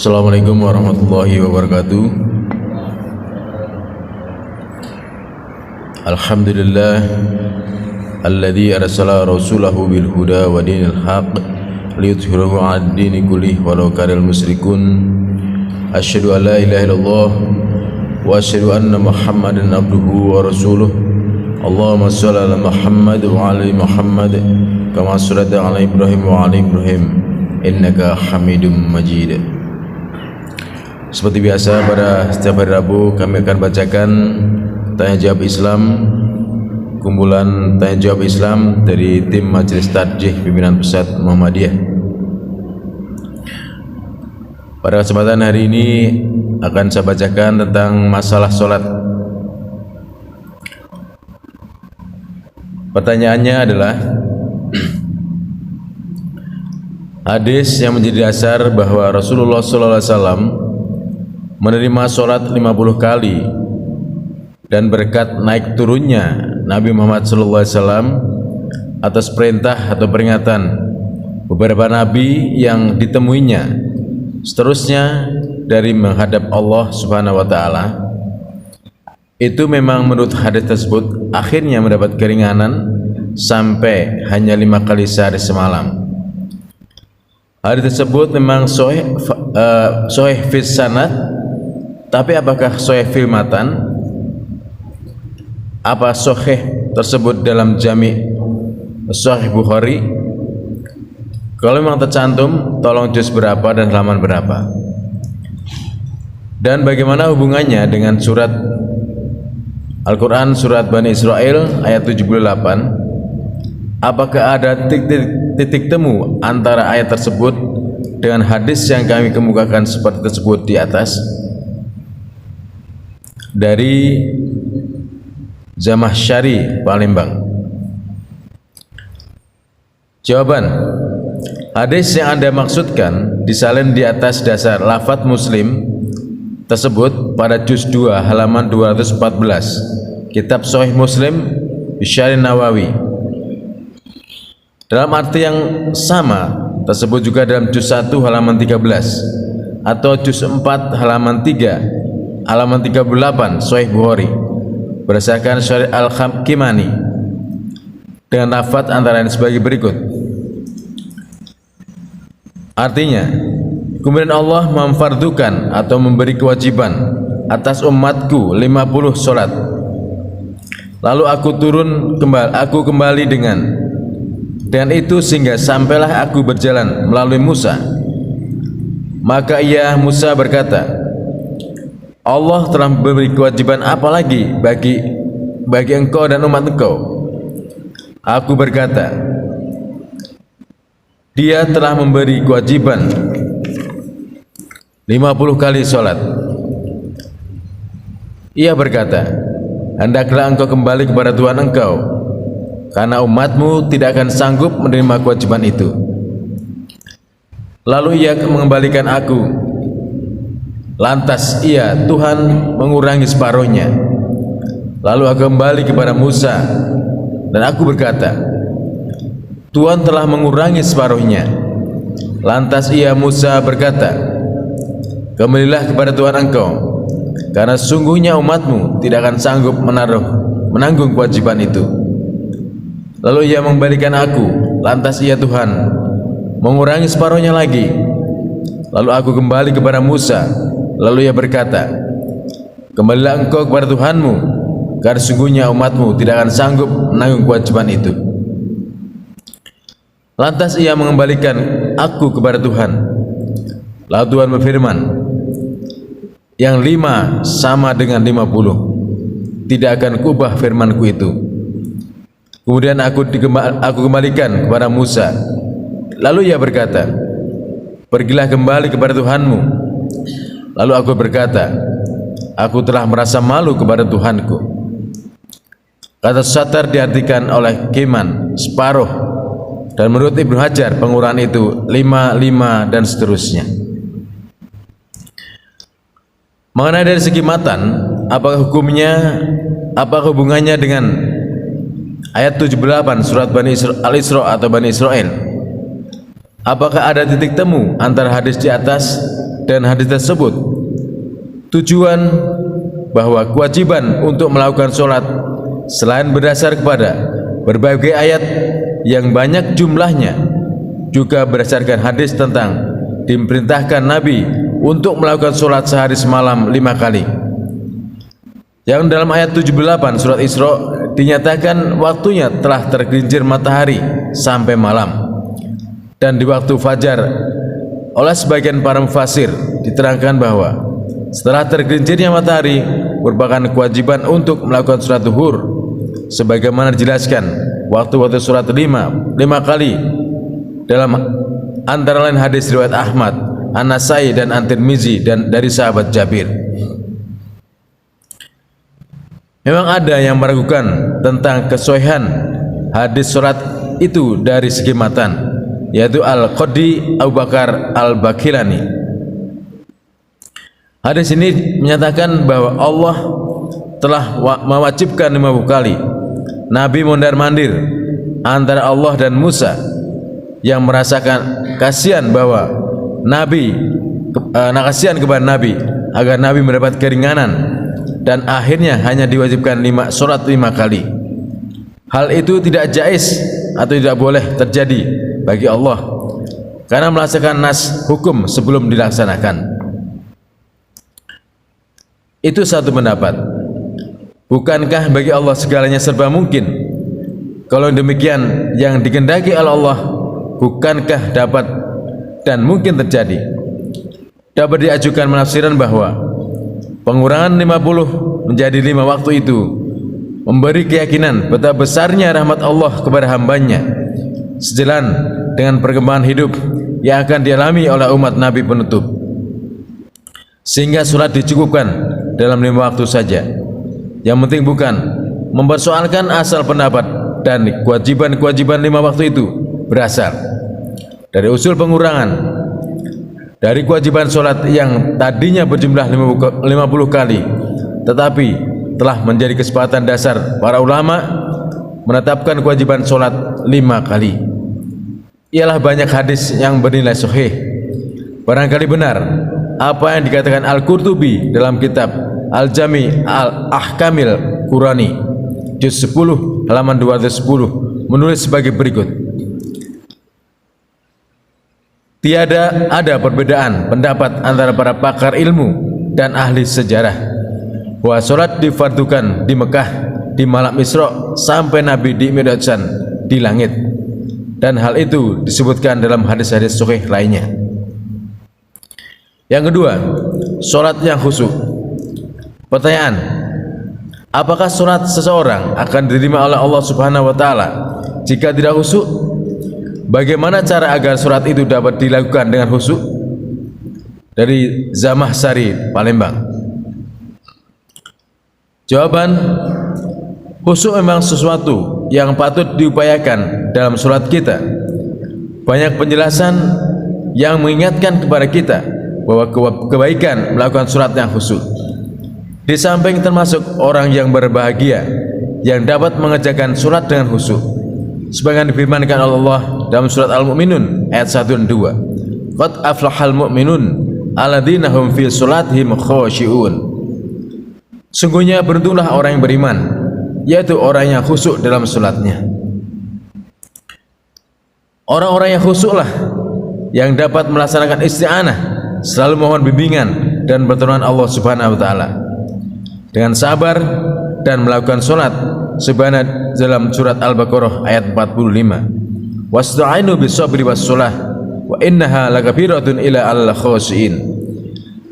Assalamualaikum warahmatullahi wabarakatuh. Alhamdulillah alladzi arsala rasulahu bil huda wa dinil haqq liyudhhirahu 'alad dini kullih walau karihal musyrikun. Asyhadu an la ilaha illallah wa asyhadu anna Muhammadan abduhu wa rasuluh. Allahumma shalli ala Muhammad wa ala Muhammad kama shallaita ala Ibrahim wa ala Ibrahim innaka Hamidum Majid. Seperti biasa pada setiap hari Rabu kami akan bacakan tanya jawab Islam, kumpulan tanya jawab Islam dari tim Majelis Tarjih Pimpinan Pusat Muhammadiyah. Pada kesempatan hari ini akan saya bacakan tentang masalah sholat. Pertanyaannya adalah hadis yang menjadi dasar bahwa Rasulullah SAW menerima sholat 50 kali dan berkat naik turunnya Nabi Muhammad SAW atas perintah atau peringatan beberapa nabi yang ditemuinya seterusnya dari menghadap Allah Subhanahu wa Ta'ala, itu memang menurut hadis tersebut akhirnya mendapat keringanan sampai hanya 5 kali sehari semalam. Hadis tersebut memang sahih fis sanad, tapi apakah sahih fil matan? Apa sahih tersebut dalam jami' Sahih Bukhari? Kalau memang tercantum, tolong juz berapa dan halaman berapa? Dan bagaimana hubungannya dengan surat Al-Quran surat Bani Israel ayat 78? Apakah ada titik temu antara ayat tersebut dengan hadis yang kami kemukakan seperti tersebut di atas? Dari Zamahsyari, Palembang. Jawaban: hadis yang Anda maksudkan disalin di atas dasar lafadz Muslim tersebut pada juz 2 halaman 214 kitab Sahih Muslim Syarih Nawawi. Dalam arti yang sama tersebut juga dalam juz 1 halaman 13 atau juz 4 halaman 3 halaman 38 Sahih Bukhari berdasarkan Syarih Al-Kimani dengan lafadz antara lain sebagai berikut. Artinya, kemudian Allah memfardukan atau memberi kewajiban atas umatku 50 sholat. Lalu aku kembali dengan itu sehingga sampailah aku berjalan melalui Musa. Maka Musa berkata, Allah telah memberi kewajiban apa lagi bagi engkau dan umat engkau? Aku berkata, Dia telah memberi kewajiban 50 kali sholat. Ia berkata, hendaklah engkau kembali kepada Tuhan engkau, karena umatmu tidak akan sanggup menerima kewajiban itu. Lalu ia mengembalikan aku. Lantas Tuhan mengurangi separuhnya. Lalu aku kembali kepada Musa dan aku berkata, Tuhan telah mengurangi separuhnya. Lantas Musa berkata, kembalilah kepada Tuhan engkau, karena sungguhnya umatmu tidak akan sanggup menanggung kewajiban itu. Lalu ia mengembalikan aku. Lantas Tuhan mengurangi separuhnya lagi. Lalu aku kembali kepada Musa. Lalu ia berkata, kembalilah engkau kepada Tuhanmu, karena sungguhnya umatmu tidak akan sanggup menanggung kewajiban itu. Lantas ia mengembalikan aku kepada Tuhan. Lalu Tuhan berfirman, yang 5 sama dengan 50, tidak akan kubah firmanku itu. Kemudian aku kembalikan kepada Musa. Lalu ia berkata, pergilah kembali kepada Tuhanmu. Lalu aku berkata, aku telah merasa malu kepada Tuhanku. Kata satar diartikan oleh Kiman separuh, dan menurut Ibnu Hajar pengurangan itu 5 dan seterusnya. Mengenai dari segi matan, apa hubungannya dengan ayat 78 surat Al-Isra atau Bani Israel? Apakah ada titik temu antara hadis di atas dan hadis tersebut tujuan bahwa kewajiban untuk melakukan sholat selain berdasar kepada berbagai ayat yang banyak jumlahnya, juga berdasarkan hadis tentang diperintahkan Nabi untuk melakukan sholat sehari semalam 5 kali, yang dalam ayat 78 surat Isra dinyatakan waktunya telah tergelincir matahari sampai malam. Dan di waktu fajar oleh sebagian para mufassir diterangkan bahwa setelah tergelincirnya matahari merupakan kewajiban untuk melakukan sholat zuhur, sebagaimana dijelaskan waktu-waktu sholat 5 kali dalam antara lain hadis riwayat Ahmad, An-Nasai dan At-Tirmizi dan dari sahabat Jabir. Memang ada yang meragukan tentang kesohihan hadis sholat itu dari segi matan, yaitu Al-Qadi Abu Bakar Al-Bakilani. Hadis ini menyatakan bahwa Allah telah mewajibkan 50 kali Nabi mondar-mandir antara Allah dan Musa, yang merasakan kasihan bahwa Nabi kasihan kepada Nabi agar Nabi mendapat keringanan, dan akhirnya hanya diwajibkan sholat 5 kali. Hal itu tidak jaiz atau tidak boleh terjadi bagi Allah karena melaksanakan nas hukum sebelum dilaksanakan. Itu satu pendapat. Bukankah bagi Allah segalanya serba mungkin? Kalau demikian, yang dikehendaki oleh Allah bukankah dapat dan mungkin terjadi? Dapat diajukan penafsiran bahwa pengurangan 50 menjadi 5 waktu itu memberi keyakinan betapa besarnya rahmat Allah kepada hambanya, sejalan dengan perkembangan hidup yang akan dialami oleh umat Nabi penutup, sehingga sholat dicukupkan dalam 5 waktu saja. Yang penting bukan mempersoalkan asal pendapat dan kewajiban-kewajiban 5 waktu itu berasal dari usul pengurangan dari kewajiban sholat yang tadinya berjumlah 50 kali, tetapi telah menjadi kesepakatan dasar para ulama menetapkan kewajiban sholat 5 kali. Ialah banyak hadis yang bernilai sahih. Barangkali benar apa yang dikatakan Al-Qurtubi dalam kitab Al-Jami' Al-Ahkamil Qurani juz 10 halaman 210 menulis sebagai berikut: tiada ada perbedaan pendapat antara para pakar ilmu dan ahli sejarah bahwa sholat difardukan di Mekah di malam Isra sampai Nabi dimi'rajkan di langit, dan hal itu disebutkan dalam hadis-hadis sahih lainnya. Yang kedua, sholat yang khusyuk. Pertanyaan: apakah sholat seseorang akan diterima oleh Allah Subhanahu wa Ta'ala jika tidak khusyuk? Bagaimana cara agar sholat itu dapat dilakukan dengan khusyuk? Dari Zamahsari, Palembang. Jawaban: khusyuk memang sesuatu yang patut diupayakan dalam sholat kita. Banyak penjelasan yang mengingatkan kepada kita bahwa kebaikan melakukan sholat yang khusyuk. Di samping termasuk orang yang berbahagia yang dapat mengerjakan sholat dengan khusyuk, sebagaimana difirmankan oleh Allah dalam surat Al-Mu'minun ayat 1 dan 2, qad aflahal mu'minun alladzina hum fi sholatihim khashi'un. Sungguhnya beruntunglah orang yang beriman, yaitu orang yang khusyuk dalam sholatnya. Orang-orang yang khusyuklah yang dapat melaksanakan isti'anah, selalu mohon bimbingan dan pertolongan Allah Subhanahu wa Ta'ala dengan sabar dan melakukan sholat sebagaimana dalam surat Al-Baqarah ayat 45, wasta'inu bis-sabri was-shalah wa innaha lakabiratun ila al-khashiin.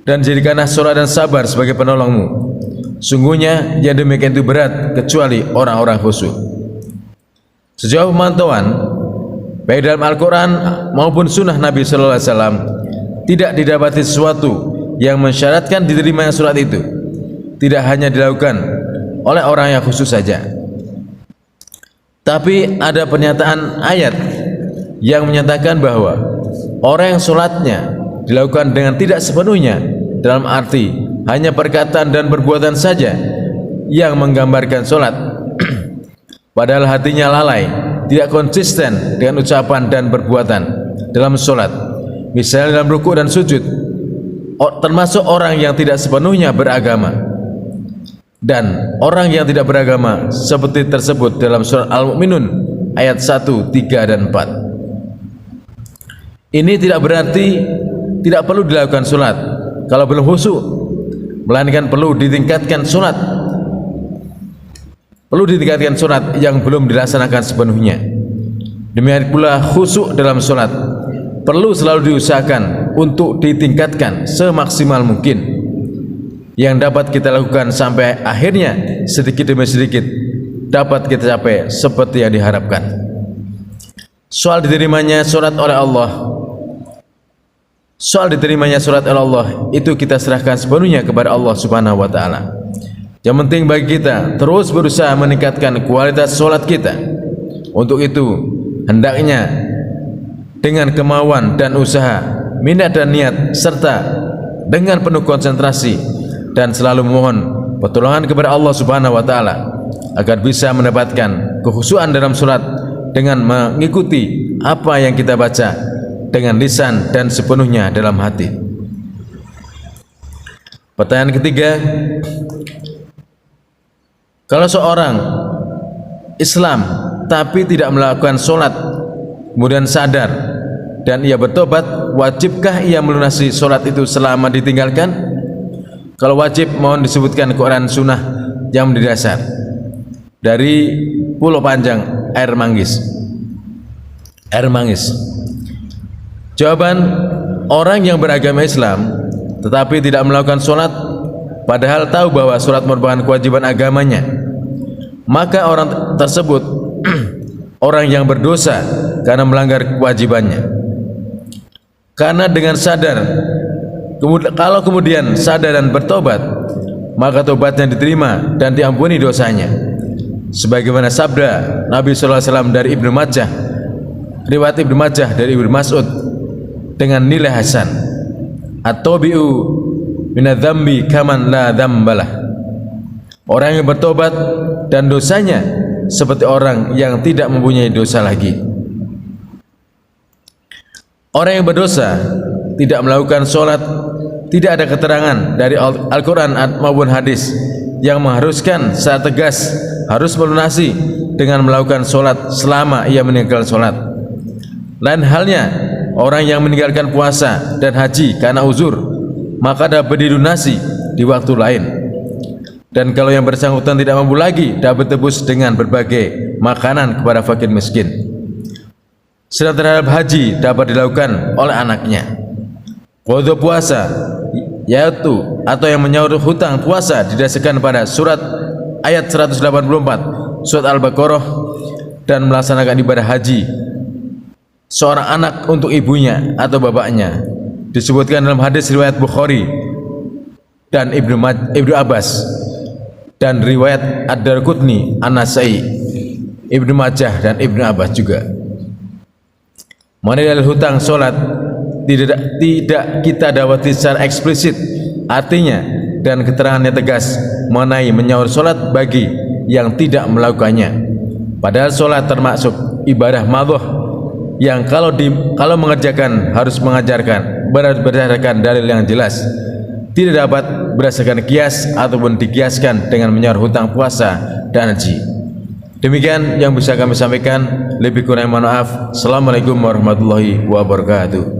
Dan jadikanlah sholat dan sabar sebagai penolongmu, sungguhnya yang demikian itu berat kecuali orang-orang khusyuk. Sejauh pemantauan baik dalam Al-Quran maupun sunnah Nabi Sallallahu Alaihi Wasallam, tidak didapati sesuatu yang mensyaratkan diterimanya surat itu tidak hanya dilakukan oleh orang yang khusyuk saja, tapi ada pernyataan ayat yang menyatakan bahwa orang yang sholatnya dilakukan dengan tidak sepenuhnya, dalam arti hanya perkataan dan perbuatan saja yang menggambarkan sholat, padahal hatinya lalai, tidak konsisten dengan ucapan dan perbuatan dalam sholat, misalnya dalam ruku dan sujud, termasuk orang yang tidak sepenuhnya beragama, dan orang yang tidak beragama seperti tersebut dalam surat Al-Mu'minun ayat 1, 3, dan 4. Ini tidak berarti tidak perlu dilakukan sholat kalau belum khusyuk, melainkan perlu ditingkatkan sholat yang belum dilaksanakan sepenuhnya. Demikian pula khusyuk dalam sholat perlu selalu diusahakan untuk ditingkatkan semaksimal mungkin, yang dapat kita lakukan sampai akhirnya sedikit demi sedikit dapat kita capai seperti yang diharapkan. Soal diterimanya sholat oleh Allah itu kita serahkan sepenuhnya kepada Allah Subhanahu wa Ta'ala. Yang penting bagi kita terus berusaha meningkatkan kualitas sholat kita. Untuk itu hendaknya dengan kemauan dan usaha, minat dan niat, serta dengan penuh konsentrasi, dan selalu mohon pertolongan kepada Allah Subhanahu wa Ta'ala agar bisa mendapatkan kekhusyuan dalam sholat dengan mengikuti apa yang kita baca dengan lisan dan sepenuhnya dalam hati. Pertanyaan ketiga, kalau seorang Islam tapi tidak melakukan sholat kemudian sadar dan ia bertobat, wajibkah ia melunasi sholat itu selama ditinggalkan? Kalau wajib, mohon disebutkan Quran Sunnah yang menjadi dasar. Dari Pulau Panjang, Air Manggis. Jawaban, orang yang beragama Islam tetapi tidak melakukan sholat padahal tahu bahwa sholat merupakan kewajiban agamanya, maka orang tersebut orang yang berdosa karena melanggar kewajibannya. Karena dengan sadar, kalau kemudian sadar dan bertobat, maka tobatnya diterima dan diampuni dosanya, sebagaimana sabda Nabi SAW dari Ibnu Majah, riwayat Ibnu Majah dari Ibnu Mas'ud dengan nilai hasan, at-tabi'u minadz-dzambi kaman la dzambalah. Orang yang bertobat dan dosanya seperti orang yang tidak mempunyai dosa lagi. Orang yang berdosa tidak melakukan sholat, tidak ada keterangan dari Al-Quran maupun hadis yang mengharuskan secara tegas harus melunasi dengan melakukan sholat selama ia meninggalkan sholat. Lain halnya orang yang meninggalkan puasa dan haji karena uzur, maka dapat dilunasi di waktu lain. Dan kalau yang bersangkutan tidak mampu lagi, dapat tebus dengan berbagai makanan kepada fakir miskin. Sedang terhadap haji dapat dilakukan oleh anaknya. Qadha puasa, yaitu atau yang menyaur hutang puasa, didasarkan pada surat ayat 184 surat Al-Baqarah, dan melaksanakan ibadah haji seorang anak untuk ibunya atau bapaknya, disebutkan dalam hadis riwayat Bukhari dan Ibnu Abbas, dan riwayat Ad-Darqutni, An-Nasai, Ibnu Majah, dan Ibnu Abbas juga. Mengenai hutang sholat tidak kita dapati secara eksplisit artinya dan keterangannya tegas mengenai menyaur sholat bagi yang tidak melakukannya. Padahal sholat termasuk ibadah madhah yang kalau mengerjakan harus mengajarkan berdasarkan dalil yang jelas, tidak dapat berdasarkan kias ataupun dikiaskan dengan menyaur hutang puasa dan haji. Demikian yang bisa kami sampaikan, lebih kurang mohon maaf. Assalamualaikum warahmatullahi wabarakatuh.